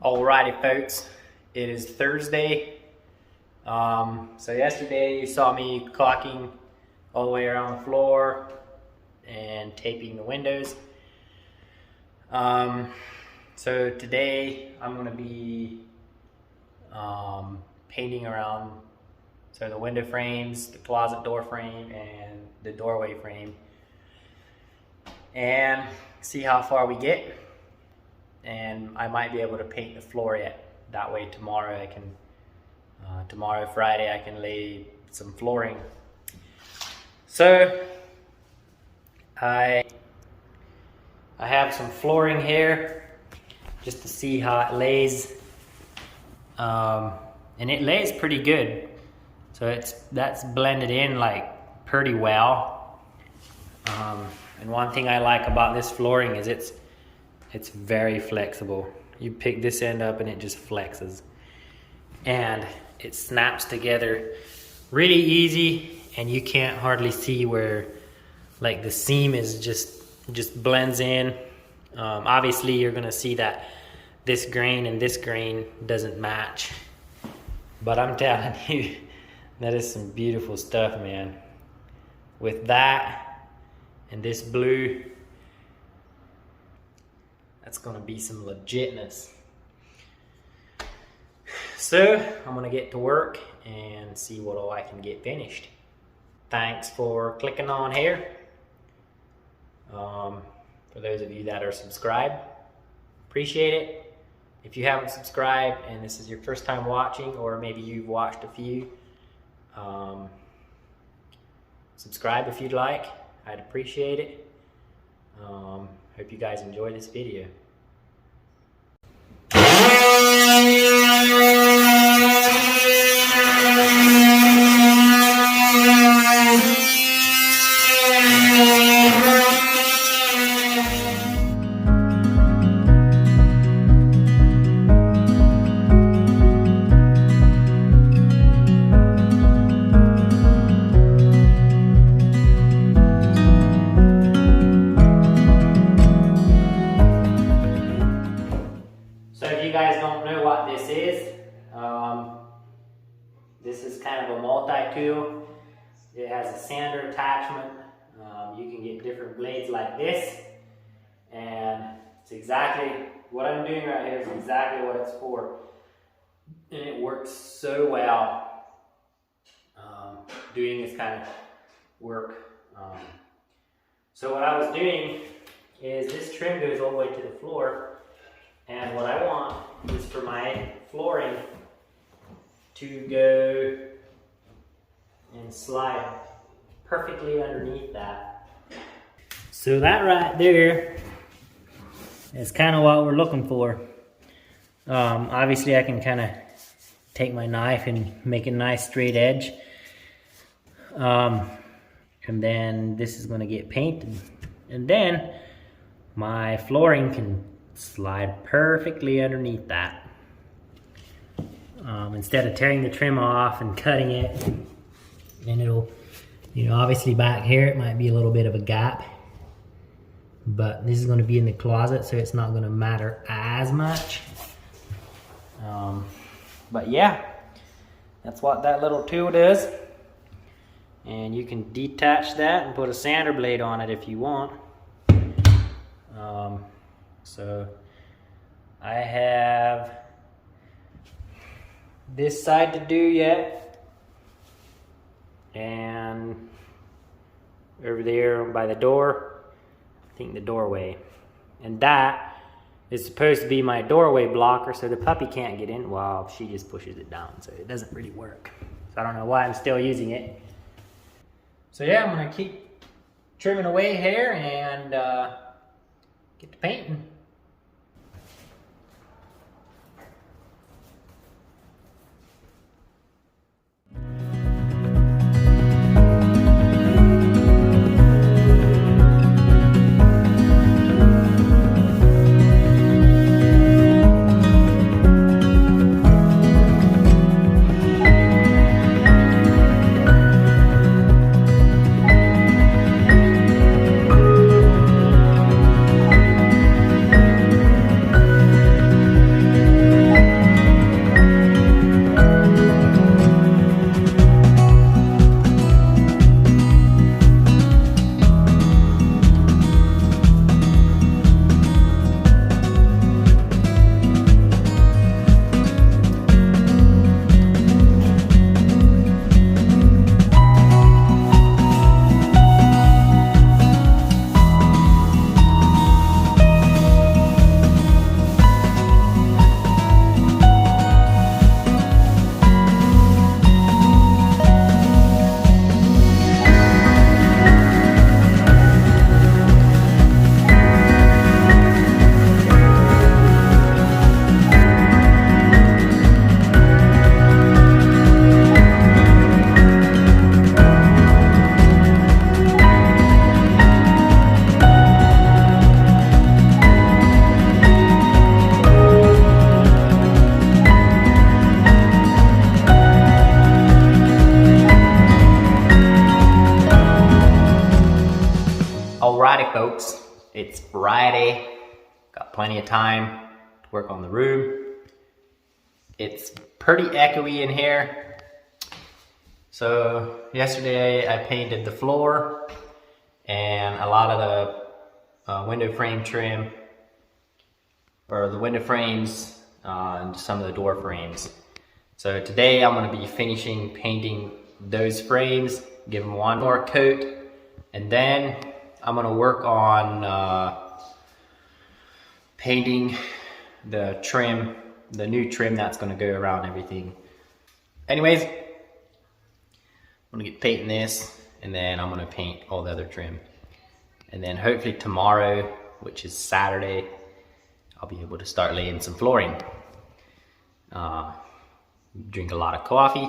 Alrighty folks, it is Thursday. So yesterday you saw me caulking all the way around the floor and taping the windows. So today I'm going to be painting around the window frames, the closet door frame, and the doorway frame, and see how far we get. And I might be able to paint the floor yet. That way tomorrow I can, Friday, I can lay some flooring. So I have some flooring here just to see how it lays, and it lays pretty good. So that's blended in like pretty well. And one thing I like about this flooring is it's very flexible. You pick this end up and it just flexes. And it snaps together really easy, and you can't hardly see where like the seam is just blends in. Obviously you're gonna see that this grain and this grain doesn't match. But I'm telling you, that is some beautiful stuff, man. With that and this blue, that's gonna be some legitness. So I'm gonna get to work and see what all I can get finished. Thanks for clicking on here. For those of you that are subscribed, appreciate it. If you haven't subscribed and this is your first time watching, or maybe you've watched a few, subscribe if you'd like. I'd appreciate it. Hope you guys enjoy this video. This is kind of a multi-tool. It has a sander attachment. You can get different blades like this, and it's exactly what I'm doing right here is exactly what it's for, and it works so well doing this kind of work. So what I was doing is this trim goes all the way to the floor, and what I want is for my flooring to go and slide perfectly underneath that. So that right there is kind of what we're looking for. Obviously I can kind of take my knife and make a nice straight edge. And then this is going to get painted. And then my flooring can slide perfectly underneath that. Instead of tearing the trim off and cutting it, and it'll, obviously back here it might be a little bit of a gap, but this is going to be in the closet, so it's not going to matter as much. But yeah, that's what that little tool does, and you can detach that and put a sander blade on it if you want. So I have this side to do yet, and over there by the door, I think the doorway, and that is supposed to be my doorway blocker so the puppy can't get in. Well, she just pushes it down, so it doesn't really work. So I don't know why I'm still using it. So yeah, I'm gonna keep trimming away here and get to painting. got plenty of time to work on the room. It's pretty echoey in here. So yesterday I painted the floor and a lot of the window frame trim, or the window frames and some of the door frames. So today I'm going to be finishing painting those frames, give them one more coat, and then I'm going to work on painting the trim, the new trim that's going to go around everything. Anyways, I'm going to get painting this, and then I'm going to paint all the other trim. And then hopefully tomorrow, which is Saturday, I'll be able to start laying some flooring. Drink a lot of coffee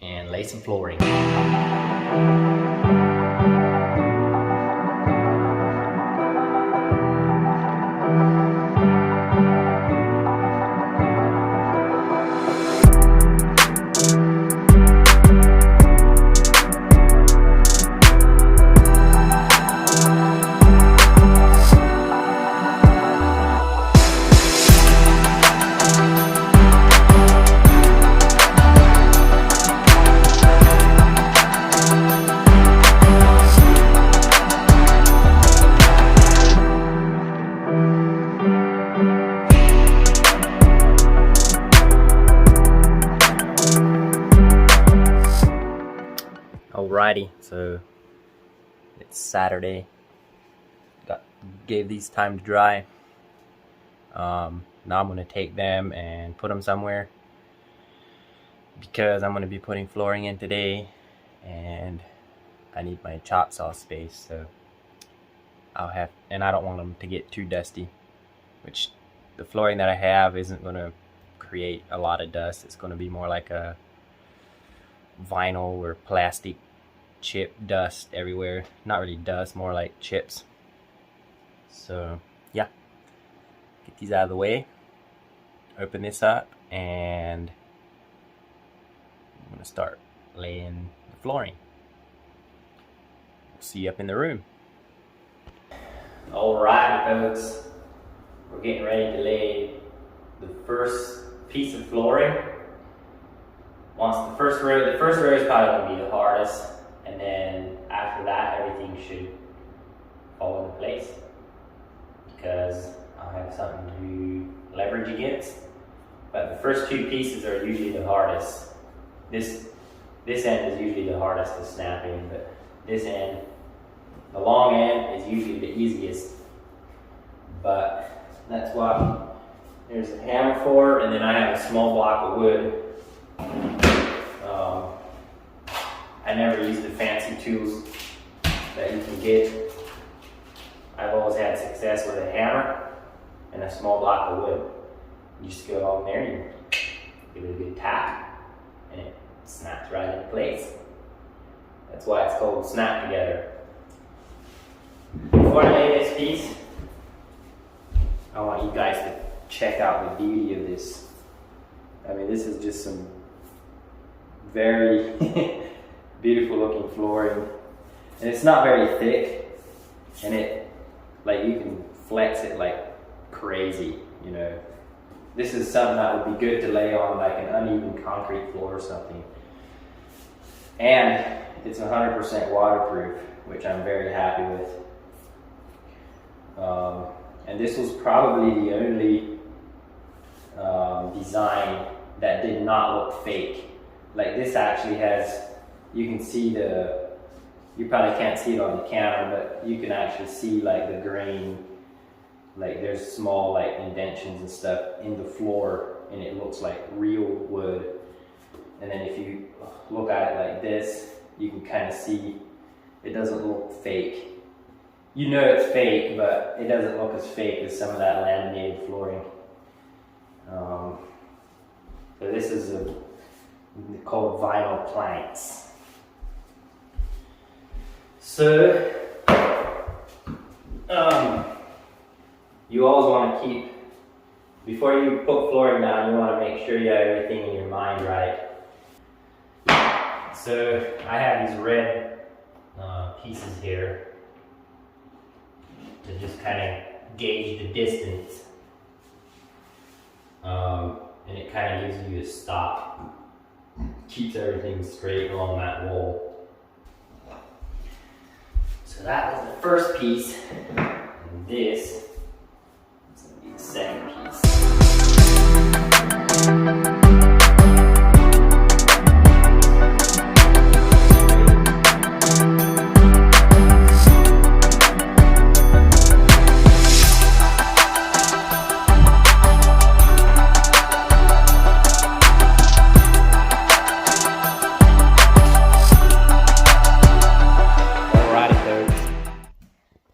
and lay some flooring. Alrighty, so it's Saturday. Gave these time to dry. Now I'm gonna take them and put them somewhere because I'm gonna be putting flooring in today, and I need my chop saw space. So and I don't want them to get too dusty. Which the flooring that I have isn't gonna create a lot of dust. It's gonna be more like a vinyl or plastic chip dust everywhere. Not really dust, more like chips. So yeah, get these out of the way, open this up, and I'm gonna start laying the flooring. We'll see you up in the room. Alright folks, we're getting ready to lay the first piece of flooring. Once the first row is probably going to be the hardest, and then after that everything should fall into place because I'll have something to leverage against. But the first two pieces are usually the hardest. This end is usually the hardest to snap in, but this end, the long end, is usually the easiest. But that's what there's a hammer for, and then I have a small block of wood. I never use the fancy tools that you can get. I've always had success with a hammer and a small block of wood. You just go along there and give it a good tap, and it snaps right into place. That's why it's called snap together. Before I lay this piece, I want you guys to check out the beauty of this. I mean, this is just some very beautiful looking flooring, and it's not very thick, and it, like, you can flex it like crazy, you know. This is something that would be good to lay on like an uneven concrete floor or something. And it's 100% waterproof, which I'm very happy with. And this was probably the only design that did not look fake. Like, this actually has, you can see you probably can't see it on the camera, but you can actually see like the grain, like there's small like indentions and stuff in the floor, and it looks like real wood. And then if you look at it like this, you can kind of see it doesn't look fake. You know it's fake, but it doesn't look as fake as some of that laminated flooring. So this is called vinyl planks. So you always want to keep, before you put flooring down, you want to make sure you have everything in your mind right. So I have these red pieces here to just kind of gauge the distance. And it kind of gives you a stop. Keeps everything straight along that wall. So that was the first piece. And this is going to be the second piece.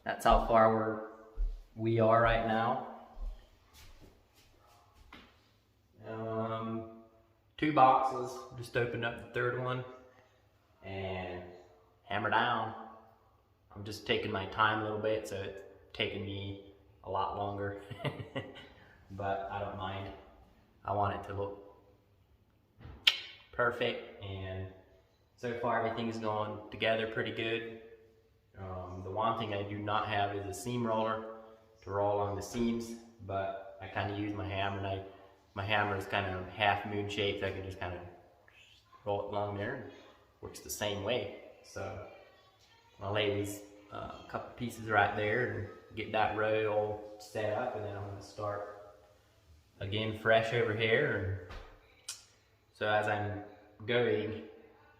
That's how far we are right now. 2 boxes, just opened up the third one and hammer down. I'm just taking my time a little bit, so it's taking me a lot longer, but I don't mind. I want it to look perfect, and so far everything's going together pretty good. The one thing I do not have is a seam roller to roll along the seams, but I kind of use my hammer, and my hammer is kind of half moon shaped. I can just kind of roll it along there, and works the same way. So I'll lay these couple pieces right there and get that row all set up, and then I'm going to start again fresh over here. And so as I'm going,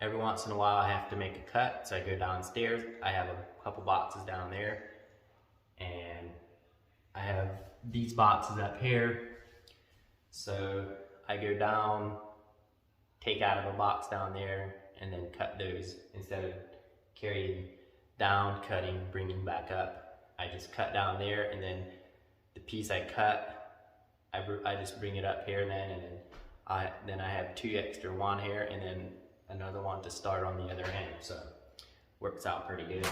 every once in a while I have to make a cut, so I go downstairs. I have a couple boxes down there, and I have these boxes up here. So I go down, take out of a box down there, and then cut those. Instead of carrying down, cutting, bringing back up, I just cut down there, and then the piece I cut, I just bring it up here then, and then I have 2 extra, one here and then another one to start on the other end. So works out pretty good.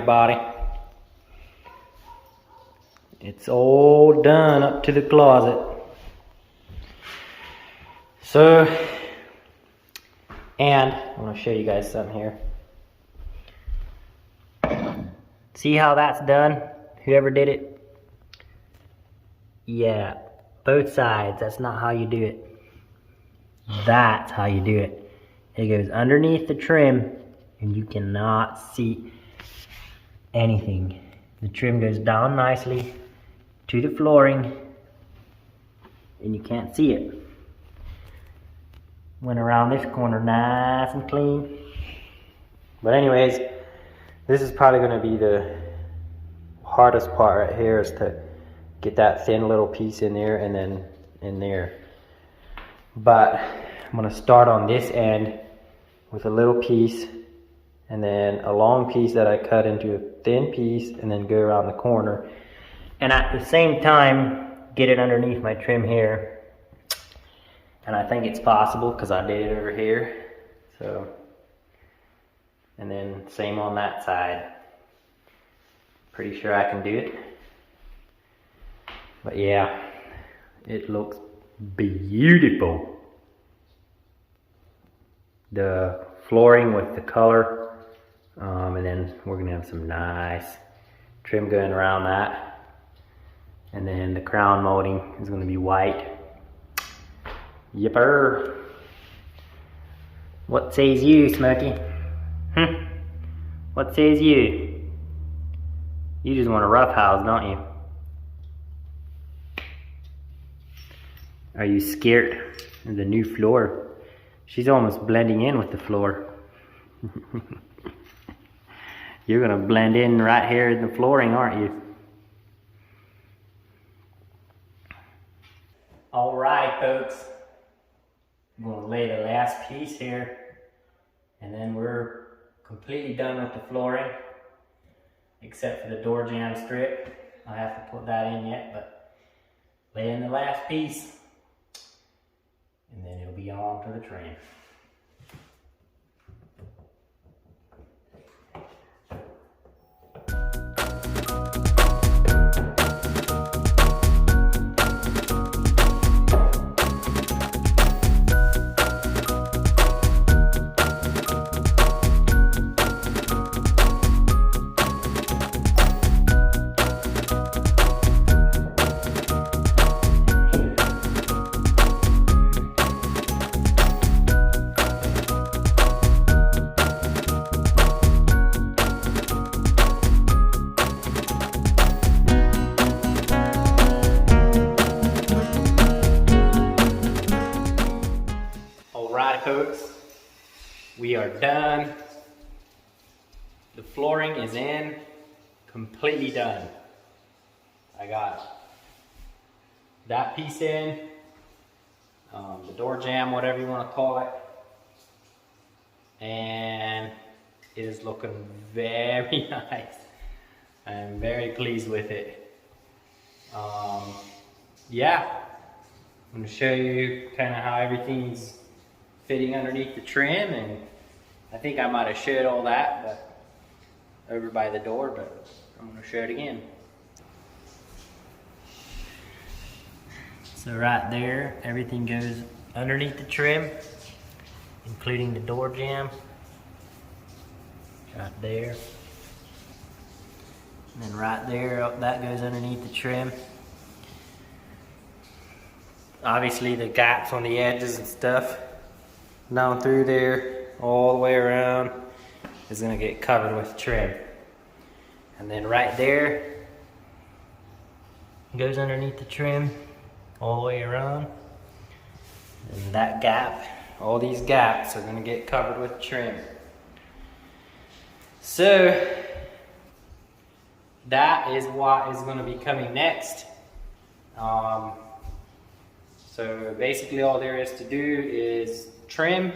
everybody. It's all done up to the closet. So, and I want to show you guys something here. See how that's done? Whoever did it? Yeah, both sides. That's not how you do it. That's how you do it. It goes underneath the trim and you cannot see anything. The trim goes down nicely to the flooring and you can't see it. Went around this corner nice and clean. But anyways, this is probably going to be the hardest part right here, is to get that thin little piece in there and then in there. But I'm going to start on this end with a little piece and then a long piece that I cut into a thin piece and then go around the corner. And at the same time, get it underneath my trim here. And I think it's possible because I did it over here. So, and then same on that side. Pretty sure I can do it. But yeah, it looks beautiful. The flooring with the color, and then we're gonna have some nice trim going around that. And then the crown molding is gonna be white. Yipper. What says you, Smokey? What says you? You just want a rough house, don't you? Are you scared of the new floor? She's almost blending in with the floor. You're gonna blend in right here in the flooring, aren't you? All right, folks. I'm gonna lay the last piece here, and then we're completely done with the flooring, except for the door jamb strip. I have to put that in yet, but lay in the last piece, and then it'll be on to the trim. Folks, we are done. The flooring is in, completely done. I got that piece in, the door jamb, whatever you want to call it, and it is looking very nice. I'm very pleased with it. Yeah, I'm going to show you kind of how everything's fitting underneath the trim, and I think I might have showed all that but over by the door, but I'm going to show it again. So right there, everything goes underneath the trim, including the door jamb. Right there. And then right there, that goes underneath the trim. Obviously the gaps on the edges and stuff down through there, all the way around, is gonna get covered with trim. And then right there, goes underneath the trim, all the way around. And that gap, all these gaps are gonna get covered with trim. So, that is what is gonna be coming next. So basically all there is to do is trim,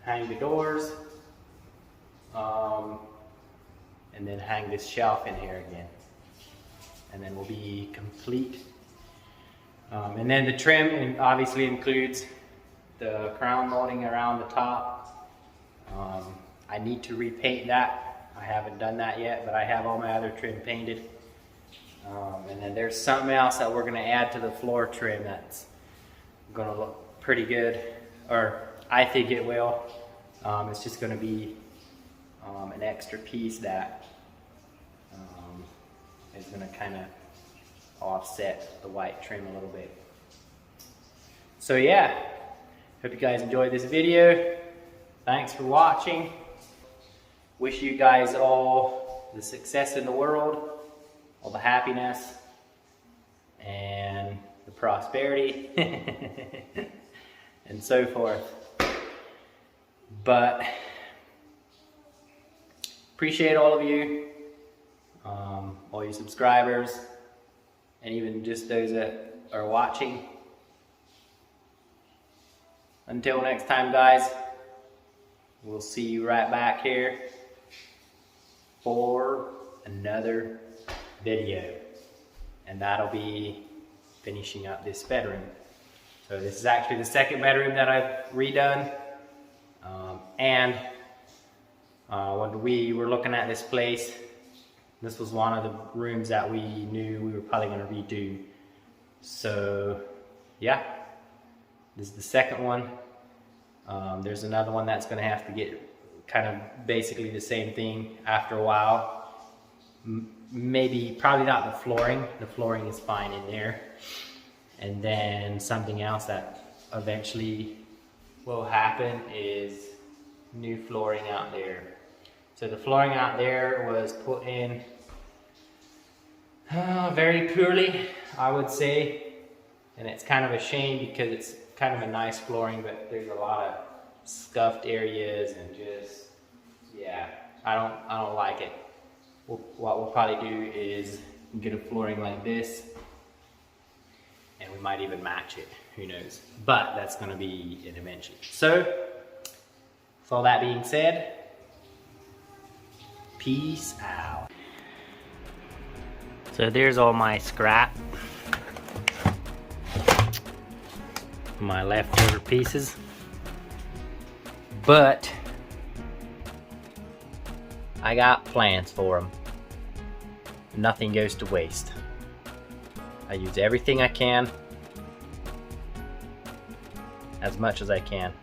hang the doors, and then hang this shelf in here again. And then we'll be complete. And then the trim obviously includes the crown molding around the top. I need to repaint that I haven't done that yet, but I have all my other trim painted. And then there's something else that we're gonna add to the floor trim that's gonna look pretty good, or I think it will. It's just gonna be an extra piece that is gonna kind of offset the white trim a little bit. So yeah, hope you guys enjoyed this video. Thanks for watching. Wish you guys all the success in the world, all the happiness, and the prosperity, and so forth. But appreciate all of you, all you subscribers, and even just those that are watching. Until next time, guys, we'll see you right back here for another video, and that'll be finishing up this bedroom. So this is actually the second bedroom that I've redone, and when we were looking at this place, this was one of the rooms that we knew we were probably going to redo. So yeah, this is the second one. There's another one that's going to have to get kind of basically the same thing after a while. Maybe, probably not the flooring. The flooring is fine in there. And then something else that eventually will happen is new flooring out there. So the flooring out there was put in very poorly, I would say. And it's kind of a shame because it's kind of a nice flooring, but there's a lot of scuffed areas and just, yeah, I don't like it. What we'll probably do is get a flooring like this, and we might even match it, who knows. But that's gonna be it eventually. So, with all that being said, peace out. So there's all my scrap, my leftover pieces, but I got plans for them. Nothing goes to waste. I use everything I can, as much as I can.